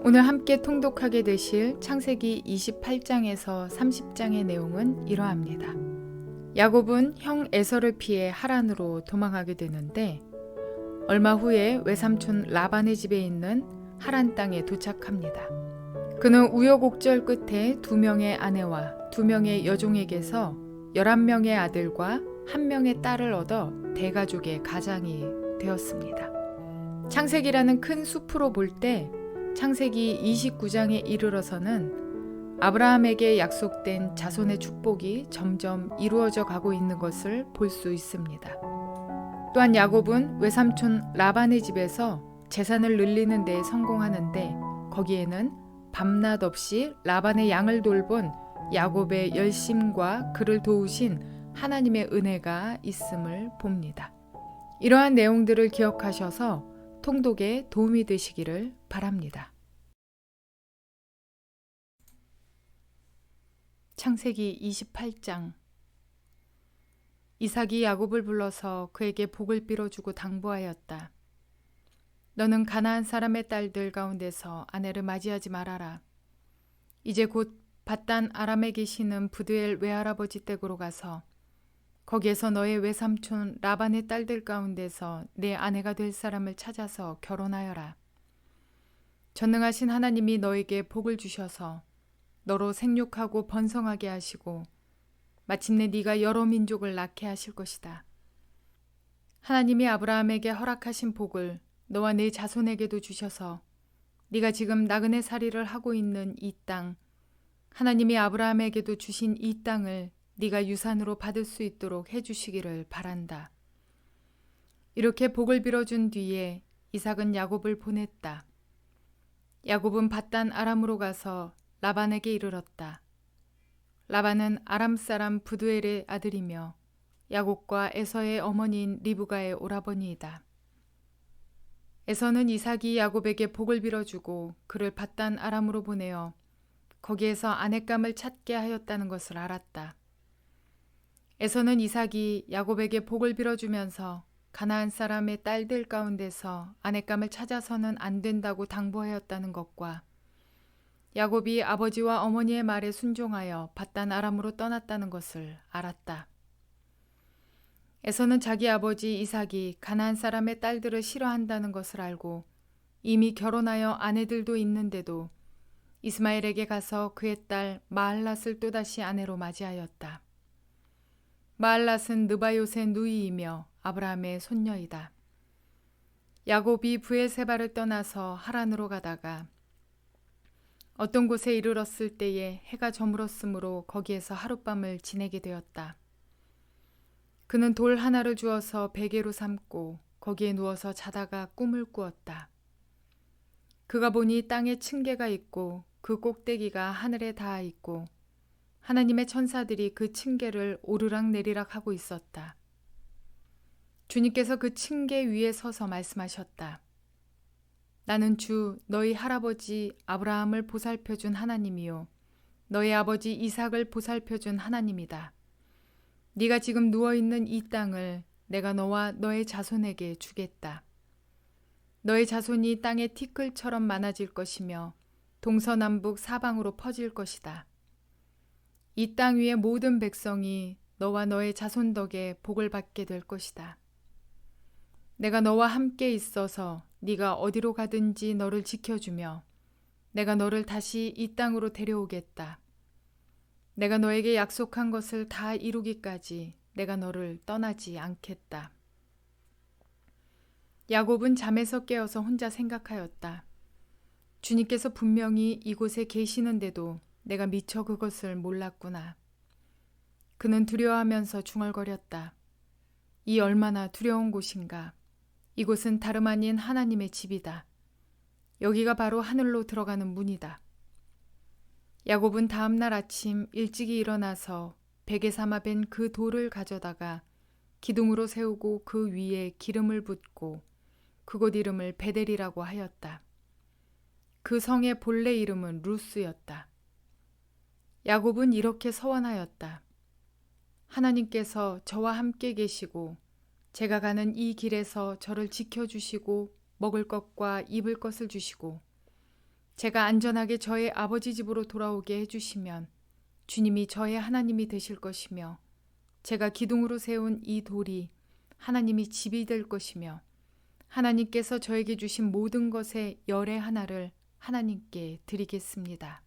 오늘 함께 통독하게 되실 창세기 28장에서 30장의 내용은 이러합니다. 야곱은 형 에서를 피해 하란으로 도망하게 되는데 얼마 후에 외삼촌 라반의 집에 있는 하란 땅에 도착합니다. 그는 우여곡절 끝에 2명의 아내와 2명의 여종에게서 11명의 아들과 1명의 딸을 얻어 대가족의 가장이 되었습니다. 창세기라는 큰 숲으로 볼 때 창세기 29장에 이르러서는 아브라함에게 약속된 자손의 축복이 점점 이루어져 가고 있는 것을 볼 수 있습니다. 또한 야곱은 외삼촌 라반의 집에서 재산을 늘리는 데 성공하는데 거기에는 밤낮 없이 라반의 양을 돌본 야곱의 열심과 그를 도우신 하나님의 은혜가 있음을 봅니다. 이러한 내용들을 기억하셔서 통독에 도움이 되시기를 바랍니다. 창세기 28장. 이삭이 야곱을 불러서 그에게 복을 빌어주고 당부하였다. 너는 가나안 사람의 딸들 가운데서 아내를 맞이하지 말아라. 이제 곧 밧단 아람에 계시는 부드엘 외할아버지 댁으로 가서 거기에서 너의 외삼촌 라반의 딸들 가운데서 내 아내가 될 사람을 찾아서 결혼하여라. 전능하신 하나님이 너에게 복을 주셔서 너로 생육하고 번성하게 하시고 마침내 네가 여러 민족을 낳게 하실 것이다. 하나님이 아브라함에게 허락하신 복을 너와 네 자손에게도 주셔서 네가 지금 나그네 살이를 하고 있는 이 땅, 하나님이 아브라함에게도 주신 이 땅을 네가 유산으로 받을 수 있도록 해주시기를 바란다. 이렇게 복을 빌어준 뒤에 이삭은 야곱을 보냈다. 야곱은 밧단 아람으로 가서 라반에게 이르렀다. 라반은 아람 사람 부두엘의 아들이며 야곱과 에서의 어머니인 리브가의 오라버니이다. 에서는 이삭이 야곱에게 복을 빌어주고 그를 밧단 아람으로 보내어 거기에서 아내감을 찾게 하였다는 것을 알았다. 에서는 이삭이 야곱에게 복을 빌어주면서 가나안 사람의 딸들 가운데서 아내감을 찾아서는 안 된다고 당부하였다는 것과 야곱이 아버지와 어머니의 말에 순종하여 밧단 아람으로 떠났다는 것을 알았다. 에서는 자기 아버지 이삭이 가나안 사람의 딸들을 싫어한다는 것을 알고 이미 결혼하여 아내들도 있는데도 이스마엘에게 가서 그의 딸 마할랏을 또다시 아내로 맞이하였다. 마할랏은 느바요의 누이이며 아브라함의 손녀이다. 야곱이 브에세바를 떠나서 하란으로 가다가 어떤 곳에 이르렀을 때에 해가 저물었으므로 거기에서 하룻밤을 지내게 되었다. 그는 돌 하나를 주어서 베개로 삼고 거기에 누워서 자다가 꿈을 꾸었다. 그가 보니 땅에 층계가 있고 그 꼭대기가 하늘에 닿아 있고 하나님의 천사들이 그 층계를 오르락 내리락 하고 있었다. 주님께서 그 층계 위에 서서 말씀하셨다. 나는 주 너희 할아버지 아브라함을 보살펴준 하나님이요 너희 아버지 이삭을 보살펴준 하나님이다. 네가 지금 누워있는 이 땅을 내가 너와 너의 자손에게 주겠다. 너의 자손이 땅의 티끌처럼 많아질 것이며 동서남북 사방으로 퍼질 것이다. 이 땅 위의 모든 백성이 너와 너의 자손 덕에 복을 받게 될 것이다. 내가 너와 함께 있어서 네가 어디로 가든지 너를 지켜주며 내가 너를 다시 이 땅으로 데려오겠다. 내가 너에게 약속한 것을 다 이루기까지 내가 너를 떠나지 않겠다. 야곱은 잠에서 깨어서 혼자 생각하였다. 주님께서 분명히 이곳에 계시는데도 내가 미처 그것을 몰랐구나. 그는 두려워하면서 중얼거렸다. 이 얼마나 두려운 곳인가. 이곳은 다름 아닌 하나님의 집이다. 여기가 바로 하늘로 들어가는 문이다. 야곱은 다음 날 아침 일찍이 일어나서 베개 삼아 벤 그 돌을 가져다가 기둥으로 세우고 그 위에 기름을 붓고 그곳 이름을 베델이라고 하였다. 그 성의 본래 이름은 루스였다. 야곱은 이렇게 서원하였다. 하나님께서 저와 함께 계시고 제가 가는 이 길에서 저를 지켜주시고 먹을 것과 입을 것을 주시고 제가 안전하게 저의 아버지 집으로 돌아오게 해주시면 주님이 저의 하나님이 되실 것이며 제가 기둥으로 세운 이 돌이 하나님이 집이 될 것이며 하나님께서 저에게 주신 모든 것의 열의 하나를 하나님께 드리겠습니다.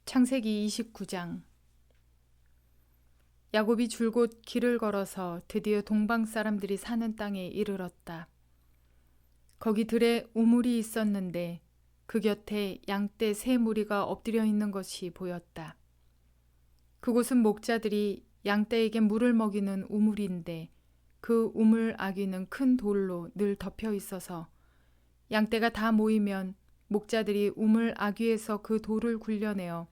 창세기 29장. 야곱이 줄곧 길을 걸어서 드디어 동방 사람들이 사는 땅에 이르렀다. 거기 들에 우물이 있었는데 그 곁에 양떼 세 무리가 엎드려 있는 것이 보였다. 그곳은 목자들이 양떼에게 물을 먹이는 우물인데 그 우물 아귀는 큰 돌로 늘 덮여 있어서 양떼가 다 모이면 목자들이 우물 아귀에서 그 돌을 굴려내어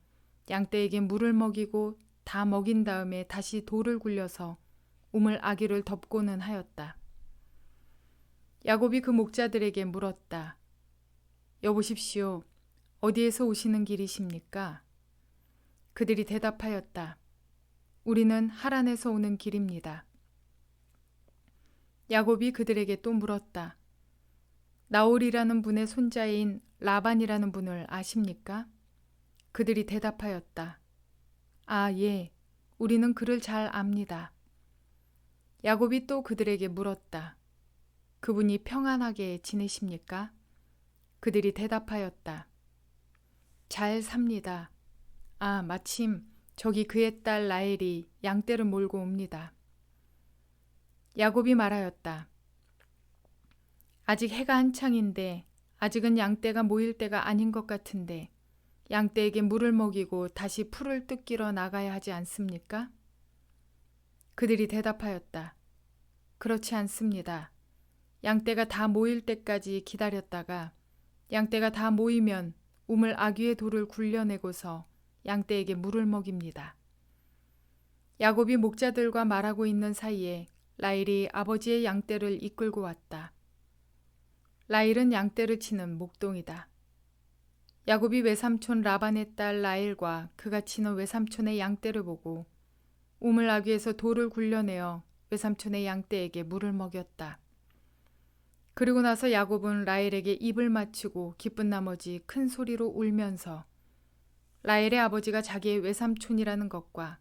양떼에게 물을 먹이고 다 먹인 다음에 다시 돌을 굴려서 우물 아귀를 덮고는 하였다. 야곱이 그 목자들에게 물었다. 여보십시오. 어디에서 오시는 길이십니까? 그들이 대답하였다. 우리는 하란에서 오는 길입니다. 야곱이 그들에게 또 물었다. 나홀이라는 분의 손자인 라반이라는 분을 아십니까? 그들이 대답하였다. 아, 예. 우리는 그를 잘 압니다. 야곱이 또 그들에게 물었다. 그분이 평안하게 지내십니까? 그들이 대답하였다. 잘 삽니다. 아, 마침 저기 그의 딸 라헬이 양떼를 몰고 옵니다. 야곱이 말하였다. 아직 해가 한창인데 아직은 양떼가 모일 때가 아닌 것 같은데 양떼에게 물을 먹이고 다시 풀을 뜯기러 나가야 하지 않습니까? 그들이 대답하였다. 그렇지 않습니다. 양떼가 다 모일 때까지 기다렸다가 양떼가 다 모이면 우물 아귀의 돌을 굴려내고서 양떼에게 물을 먹입니다. 야곱이 목자들과 말하고 있는 사이에 라헬이 아버지의 양떼를 이끌고 왔다. 라헬은 양떼를 치는 목동이다. 야곱이 외삼촌 라반의 딸 라헬과 그가 치는 외삼촌의 양떼를 보고 우물 아귀에서 돌을 굴려내어 외삼촌의 양떼에게 물을 먹였다. 그리고 나서 야곱은 라헬에게 입을 맞추고 기쁜 나머지 큰 소리로 울면서 라헬의 아버지가 자기의 외삼촌이라는 것과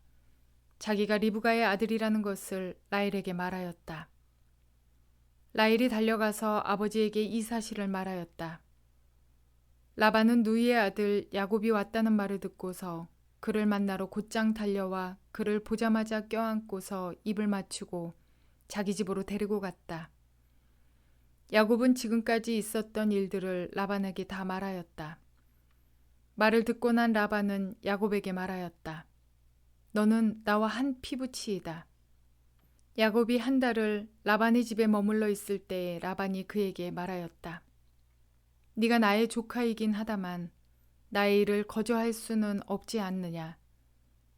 자기가 리브가의 아들이라는 것을 라헬에게 말하였다. 라헬이 달려가서 아버지에게 이 사실을 말하였다. 라반은 누이의 아들 야곱이 왔다는 말을 듣고서 그를 만나러 곧장 달려와 그를 보자마자 껴안고서 입을 맞추고 자기 집으로 데리고 갔다. 야곱은 지금까지 있었던 일들을 라반에게 다 말하였다. 말을 듣고 난 라반은 야곱에게 말하였다. 너는 나와 한 피부치이다. 야곱이 한 달을 라반의 집에 머물러 있을 때에 라반이 그에게 말하였다. 네가 나의 조카이긴 하다만 나의 일을 거저할 수는 없지 않느냐.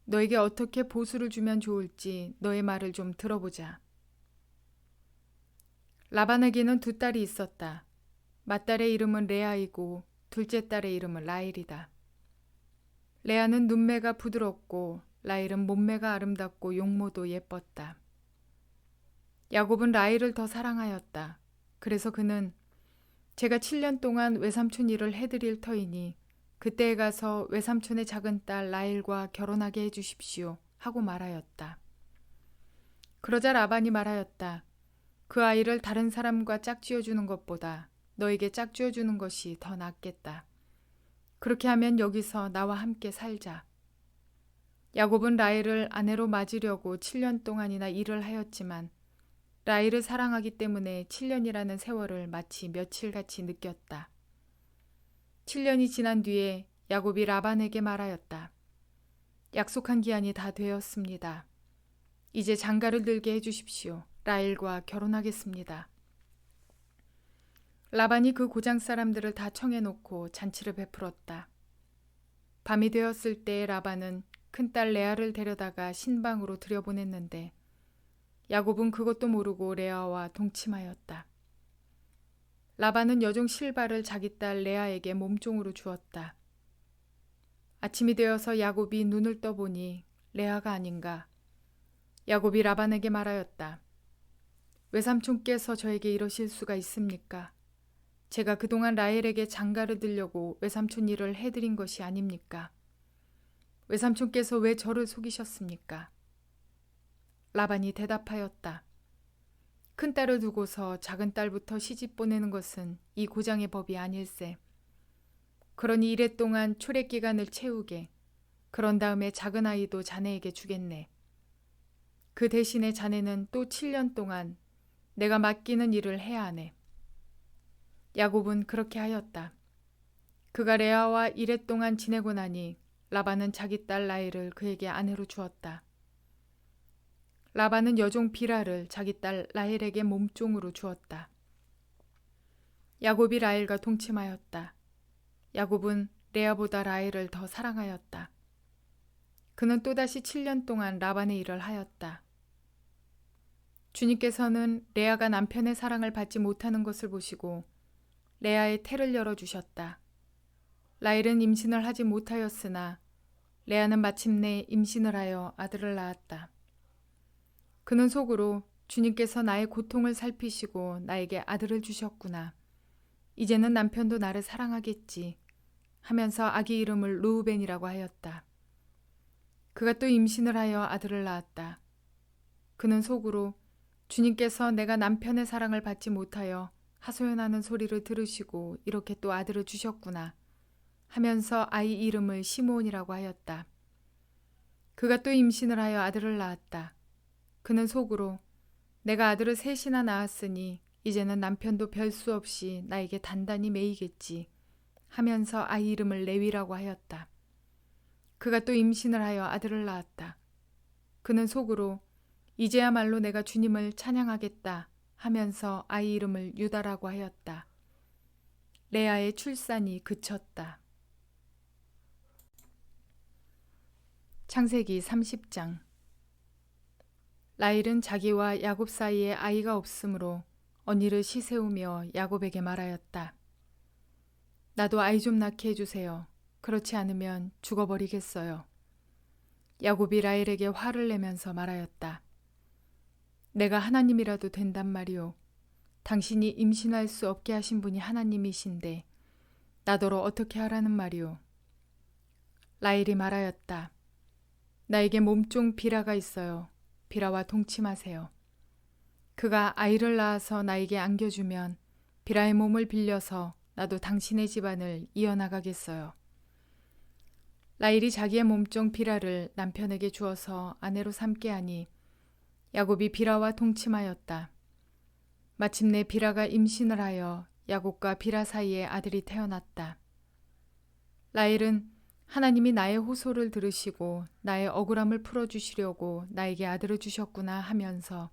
너에게 어떻게 보수를 주면 좋을지 너의 말을 좀 들어보자. 라반에게는 두 딸이 있었다. 맏딸의 이름은 레아이고 둘째 딸의 이름은 라헬이다. 레아는 눈매가 부드럽고 라헬은 몸매가 아름답고 용모도 예뻤다. 야곱은 라헬을 더 사랑하였다. 그래서 그는 제가 7년 동안 외삼촌 일을 해드릴 터이니 그때에 가서 외삼촌의 작은 딸 라헬과 결혼하게 해주십시오 하고 말하였다. 그러자 라반이 말하였다. 그 아이를 다른 사람과 짝지어주는 것보다 너에게 짝지어주는 것이 더 낫겠다. 그렇게 하면 여기서 나와 함께 살자. 야곱은 라헬을 아내로 맞으려고 7년 동안이나 일을 하였지만 라헬을 사랑하기 때문에 7년이라는 세월을 마치 며칠같이 느꼈다. 7년이 지난 뒤에 야곱이 라반에게 말하였다. 약속한 기한이 다 되었습니다. 이제 장가를 들게 해주십시오. 라헬과 결혼하겠습니다. 라반이 그 고장 사람들을 다 청해놓고 잔치를 베풀었다. 밤이 되었을 때 라반은 큰딸 레아를 데려다가 신방으로 들여보냈는데 야곱은 그것도 모르고 레아와 동침하였다. 라반은 여종 실바를 자기 딸 레아에게 몸종으로 주었다. 아침이 되어서 야곱이 눈을 떠보니 레아가 아닌가. 야곱이 라반에게 말하였다. 외삼촌께서 저에게 이러실 수가 있습니까? 제가 그동안 라헬에게 장가를 들려고 외삼촌 일을 해드린 것이 아닙니까? 외삼촌께서 왜 저를 속이셨습니까? 라반이 대답하였다. 큰딸을 두고서 작은딸부터 시집 보내는 것은 이 고장의 법이 아닐세. 그러니 이랫동안 초래기간을 채우게. 그런 다음에 작은아이도 자네에게 주겠네. 그 대신에 자네는 또 7년 동안 내가 맡기는 일을 해야 하네. 야곱은 그렇게 하였다. 그가 레아와 이랫동안 지내고 나니 라반은 자기 딸 라헬을 그에게 아내로 주었다. 라반은 여종 비라를 자기 딸 라헬에게 몸종으로 주었다. 야곱이 라헬과 동침하였다. 야곱은 레아보다 라헬을 더 사랑하였다. 그는 또다시 7년 동안 라반의 일을 하였다. 주님께서는 레아가 남편의 사랑을 받지 못하는 것을 보시고 레아의 태를 열어주셨다. 라헬은 임신을 하지 못하였으나 레아는 마침내 임신을 하여 아들을 낳았다. 그는 속으로 주님께서 나의 고통을 살피시고 나에게 아들을 주셨구나. 이제는 남편도 나를 사랑하겠지 하면서 아기 이름을 르우벤이라고 하였다. 그가 또 임신을 하여 아들을 낳았다. 그는 속으로 주님께서 내가 남편의 사랑을 받지 못하여 하소연하는 소리를 들으시고 이렇게 또 아들을 주셨구나 하면서 아이 이름을 시므온이라고 하였다. 그가 또 임신을 하여 아들을 낳았다. 그는 속으로 내가 아들을 셋이나 낳았으니 이제는 남편도 별 수 없이 나에게 단단히 매이겠지 하면서 아이 이름을 레위라고 하였다. 그가 또 임신을 하여 아들을 낳았다. 그는 속으로 이제야말로 내가 주님을 찬양하겠다 하면서 아이 이름을 유다라고 하였다. 레아의 출산이 그쳤다. 창세기 30장. 라헬은 자기와 야곱 사이에 아이가 없으므로 언니를 시세우며 야곱에게 말하였다. 나도 아이 좀 낳게 해주세요. 그렇지 않으면 죽어버리겠어요. 야곱이 라헬에게 화를 내면서 말하였다. 내가 하나님이라도 된단 말이오. 당신이 임신할 수 없게 하신 분이 하나님이신데 나더러 어떻게 하라는 말이오. 라헬이 말하였다. 나에게 몸종 비라가 있어요. 비라와 동침하세요. 그가 아이를 낳아서 나에게 안겨주면 비라의 몸을 빌려서 나도 당신의 집안을 이어나가겠어요. 라헬이 자기의 몸종 비라를 남편에게 주어서 아내로 삼게 하니 야곱이 비라와 동침하였다. 마침내 비라가 임신을 하여 야곱과 비라 사이에 아들이 태어났다. 라헬은 하나님이 나의 호소를 들으시고 나의 억울함을 풀어주시려고 나에게 아들을 주셨구나 하면서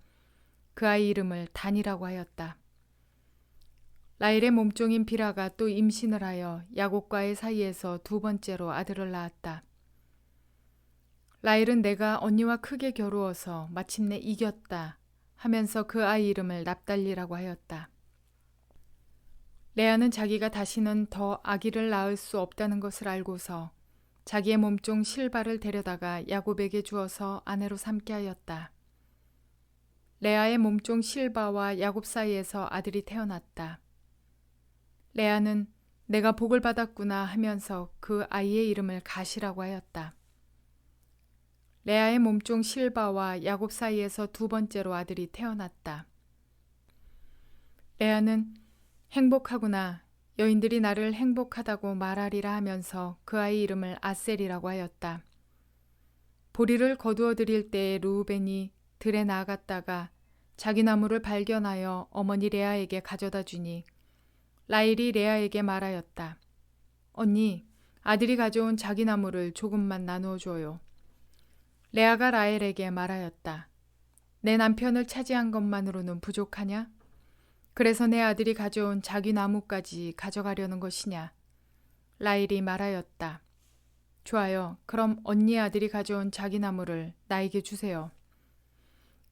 그 아이 이름을 단이라고 하였다. 라헬의 몸종인 비라가 또 임신을 하여 야곱과의 사이에서 두 번째로 아들을 낳았다. 라헬은 내가 언니와 크게 겨루어서 마침내 이겼다 하면서 그 아이 이름을 납달리라고 하였다. 레아는 자기가 다시는 더 아기를 낳을 수 없다는 것을 알고서 자기의 몸종 실바를 데려다가 야곱에게 주어서 아내로 삼게 하였다. 레아의 몸종 실바와 야곱 사이에서 아들이 태어났다. 레아는 내가 복을 받았구나 하면서 그 아이의 이름을 가시라고 하였다. 레아의 몸종 실바와 야곱 사이에서 두 번째로 아들이 태어났다. 레아는 행복하구나. 여인들이 나를 행복하다고 말하리라 하면서 그 아이 이름을 아셀이라고 하였다. 보리를 거두어 드릴 때에 르우벤이 들에 나아갔다가 자기 나무를 발견하여 어머니 레아에게 가져다 주니 라헬이 레아에게 말하였다. 언니, 아들이 가져온 자기 나무를 조금만 나누어 줘요. 레아가 라헬에게 말하였다. 내 남편을 차지한 것만으로는 부족하냐? 그래서 내 아들이 가져온 자기 나무까지 가져가려는 것이냐? 라헬이 말하였다. 좋아요. 그럼 언니의 아들이 가져온 자기 나무를 나에게 주세요.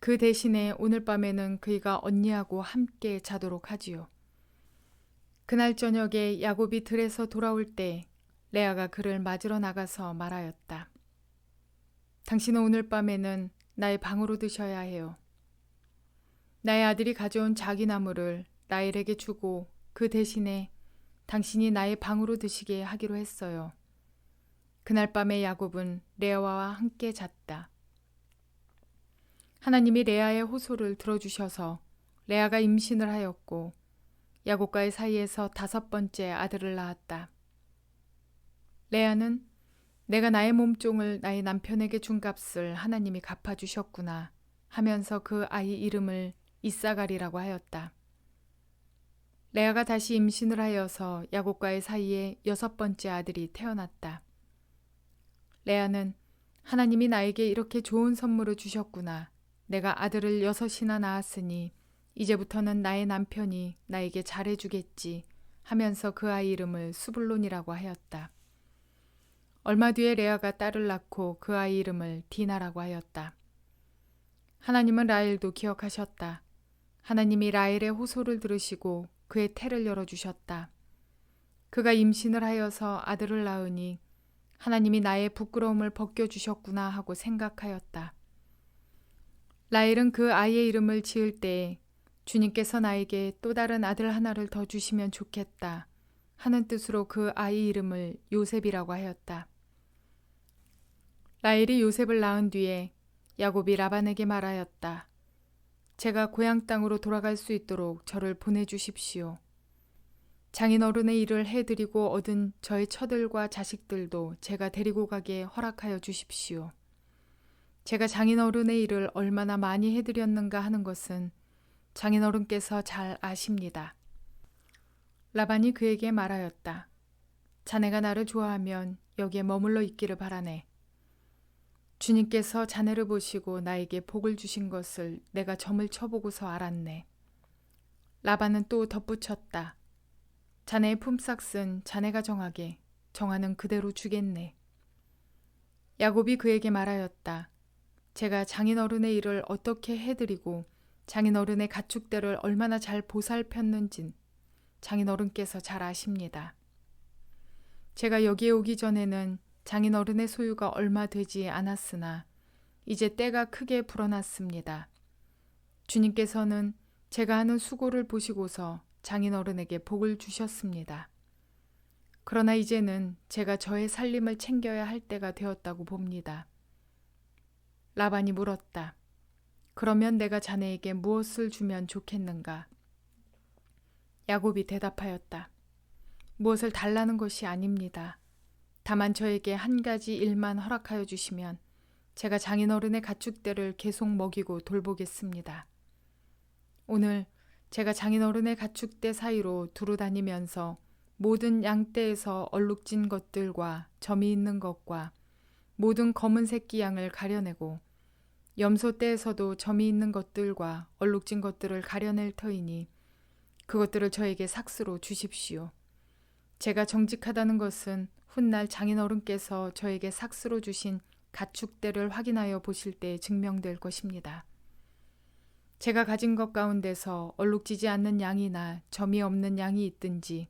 그 대신에 오늘 밤에는 그이가 언니하고 함께 자도록 하지요. 그날 저녁에 야곱이 들에서 돌아올 때 레아가 그를 맞으러 나가서 말하였다. 당신은 오늘 밤에는 나의 방으로 드셔야 해요. 나의 아들이 가져온 자기나무를 라헬에게 주고 그 대신에 당신이 나의 방으로 드시게 하기로 했어요. 그날 밤에 야곱은 레아와 함께 잤다. 하나님이 레아의 호소를 들어주셔서 레아가 임신을 하였고 야곱과의 사이에서 5번째 아들을 낳았다. 레아는 내가 나의 몸종을 나의 남편에게 준 값을 하나님이 갚아주셨구나 하면서 그 아이 이름을 이사갈이라고 하였다. 레아가 다시 임신을 하여서 야곱과의 사이에 6번째 아들이 태어났다. 레아는 하나님이 나에게 이렇게 좋은 선물을 주셨구나. 내가 아들을 6이나 낳았으니 이제부터는 나의 남편이 나에게 잘해주겠지 하면서 그 아이 이름을 수블론이라고 하였다. 얼마 뒤에 레아가 딸을 낳고 그 아이 이름을 디나라고 하였다. 하나님은 라헬도 기억하셨다. 하나님이 라헬의 호소를 들으시고 그의 태를 열어주셨다. 그가 임신을 하여서 아들을 낳으니 하나님이 나의 부끄러움을 벗겨주셨구나 하고 생각하였다. 라헬은 그 아이의 이름을 지을 때에 주님께서 나에게 또 다른 아들 하나를 더 주시면 좋겠다 하는 뜻으로 그 아이 이름을 요셉이라고 하였다. 라헬이 요셉을 낳은 뒤에 야곱이 라반에게 말하였다. 제가 고향 땅으로 돌아갈 수 있도록 저를 보내주십시오. 장인어른의 일을 해드리고 얻은 저의 처들과 자식들도 제가 데리고 가게 허락하여 주십시오. 제가 장인어른의 일을 얼마나 많이 해드렸는가 하는 것은 장인어른께서 잘 아십니다. 라반이 그에게 말하였다. 자네가 나를 좋아하면 여기에 머물러 있기를 바라네. 주님께서 자네를 보시고 나에게 복을 주신 것을 내가 점을 쳐보고서 알았네. 라반은 또 덧붙였다. 자네의 품삯은 자네가 정하게 정하는 그대로 주겠네. 야곱이 그에게 말하였다. 제가 장인어른의 일을 어떻게 해드리고 장인어른의 가축대를 얼마나 잘 보살폈는진 장인어른께서 잘 아십니다. 제가 여기에 오기 전에는 장인어른의 소유가 얼마 되지 않았으나 이제 때가 크게 불어났습니다. 주님께서는 제가 하는 수고를 보시고서 장인어른에게 복을 주셨습니다. 그러나 이제는 제가 저의 살림을 챙겨야 할 때가 되었다고 봅니다. 라반이 물었다. 그러면 내가 자네에게 무엇을 주면 좋겠는가? 야곱이 대답하였다. 무엇을 달라는 것이 아닙니다. 다만 저에게 한 가지 일만 허락하여 주시면 제가 장인어른의 가축대를 계속 먹이고 돌보겠습니다. 오늘 제가 장인어른의 가축대 사이로 두루 다니면서 모든 양떼에서 얼룩진 것들과 점이 있는 것과 모든 검은 새끼 양을 가려내고 염소떼에서도 점이 있는 것들과 얼룩진 것들을 가려낼 터이니 그것들을 저에게 삭스로 주십시오. 제가 정직하다는 것은 훗날 장인어른께서 저에게 삭스로 주신 가축대를 확인하여 보실 때 증명될 것입니다. 제가 가진 것 가운데서 얼룩지지 않는 양이나 점이 없는 양이 있든지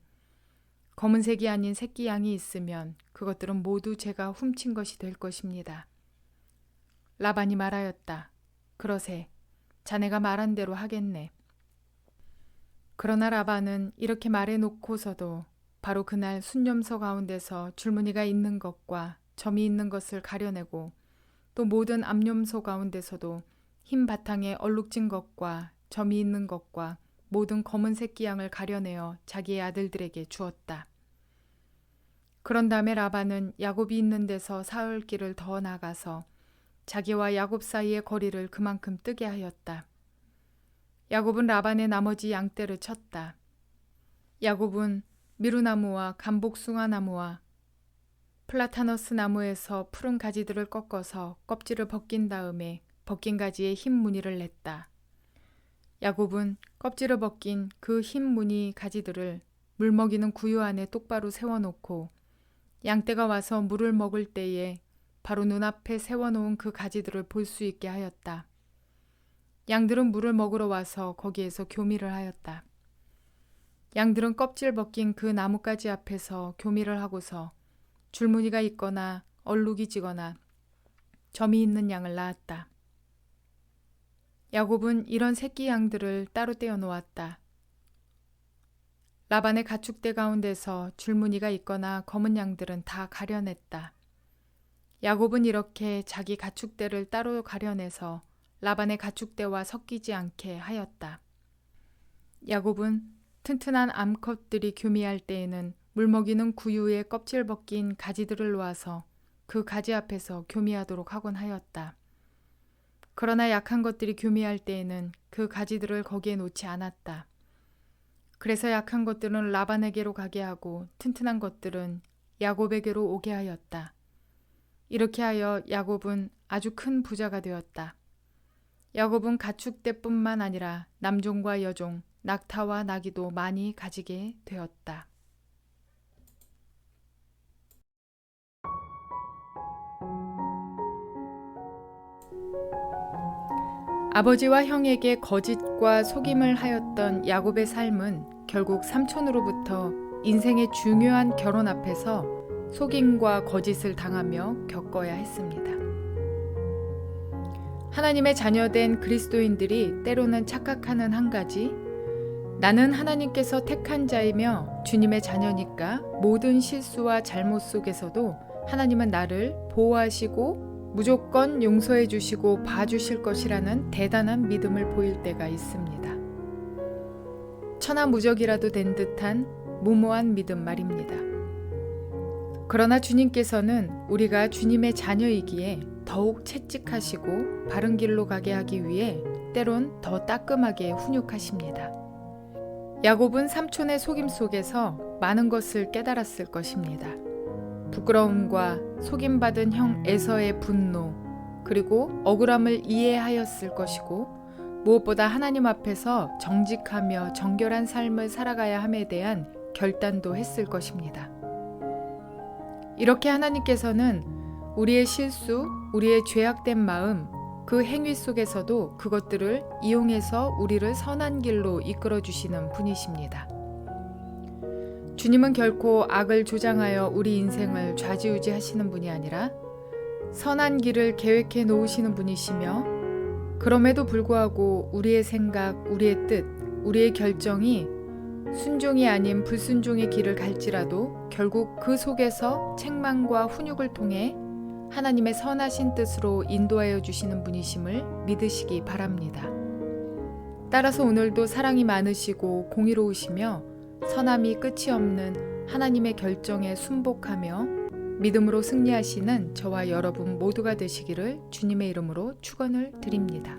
검은색이 아닌 새끼 양이 있으면 그것들은 모두 제가 훔친 것이 될 것입니다. 라반이 말하였다. 그러세. 자네가 말한 대로 하겠네. 그러나 라반은 이렇게 말해놓고서도 바로 그날 순념소 가운데서 줄무늬가 있는 것과 점이 있는 것을 가려내고 또 모든 암염소 가운데서도 흰 바탕에 얼룩진 것과 점이 있는 것과 모든 검은 새끼 양을 가려내어 자기의 아들들에게 주었다. 그런 다음에 라반은 야곱이 있는 데서 사흘 길을 더 나가서 자기와 야곱 사이의 거리를 그만큼 뜨게 하였다. 야곱은 라반의 나머지 양떼를 쳤다. 야곱은 미루나무와 감복숭아나무와 플라타너스 나무에서 푸른 가지들을 꺾어서 껍질을 벗긴 다음에 벗긴 가지에 흰 무늬를 냈다. 야곱은 껍질을 벗긴 그 흰 무늬 가지들을 물 먹이는 구유 안에 똑바로 세워놓고 양떼가 와서 물을 먹을 때에 바로 눈앞에 세워놓은 그 가지들을 볼 수 있게 하였다. 양들은 물을 먹으러 와서 거기에서 교미를 하였다. 양들은 껍질 벗긴 그 나뭇가지 앞에서 교미를 하고서 줄무늬가 있거나 얼룩이 지거나 점이 있는 양을 낳았다. 야곱은 이런 새끼 양들을 따로 떼어 놓았다. 라반의 가축대 가운데서 줄무늬가 있거나 검은 양들은 다 가려냈다. 야곱은 이렇게 자기 가축대를 따로 가려내서 라반의 가축대와 섞이지 않게 하였다. 야곱은 튼튼한 암컷들이 교미할 때에는 물먹이는 구유에 껍질 벗긴 가지들을 놓아서 그 가지 앞에서 교미하도록 하곤 하였다. 그러나 약한 것들이 교미할 때에는 그 가지들을 거기에 놓지 않았다. 그래서 약한 것들은 라반에게로 가게 하고 튼튼한 것들은 야곱에게로 오게 하였다. 이렇게 하여 야곱은 아주 큰 부자가 되었다. 야곱은 가축대뿐만 아니라 남종과 여종, 낙타와 나귀도 많이 가지게 되었다. 아버지와 형에게 거짓과 속임을 하였던 야곱의 삶은 결국 삼촌으로부터 인생의 중요한 결혼 앞에서 속임과 거짓을 당하며 겪어야 했습니다. 하나님의 자녀된 그리스도인들이 때로는 착각하는 한 가지, 나는 하나님께서 택한 자이며 주님의 자녀니까 모든 실수와 잘못 속에서도 하나님은 나를 보호하시고 무조건 용서해 주시고 봐주실 것이라는 대단한 믿음을 보일 때가 있습니다. 천하무적이라도 된 듯한 무모한 믿음 말입니다. 그러나 주님께서는 우리가 주님의 자녀이기에 더욱 채찍하시고 바른 길로 가게 하기 위해 때론 더 따끔하게 훈육하십니다. 야곱은 삼촌의 속임 속에서 많은 것을 깨달았을 것입니다. 부끄러움과 속임받은 형 에서의 분노, 그리고 억울함을 이해하였을 것이고 무엇보다 하나님 앞에서 정직하며 정결한 삶을 살아가야 함에 대한 결단도 했을 것입니다. 이렇게 하나님께서는 우리의 실수, 우리의 죄악된 마음, 그 행위 속에서도 그것들을 이용해서 우리를 선한 길로 이끌어 주시는 분이십니다. 주님은 결코 악을 조장하여 우리 인생을 좌지우지 하시는 분이 아니라 선한 길을 계획해 놓으시는 분이시며, 그럼에도 불구하고 우리의 생각, 우리의 뜻, 우리의 결정이 순종이 아닌 불순종의 길을 갈지라도 결국 그 속에서 책망과 훈육을 통해 하나님의 선하신 뜻으로 인도하여 주시는 분이심을 믿으시기 바랍니다. 따라서 오늘도 사랑이 많으시고 공의로우시며 선함이 끝이 없는 하나님의 결정에 순복하며 믿음으로 승리하시는 저와 여러분 모두가 되시기를 주님의 이름으로 축원을 드립니다.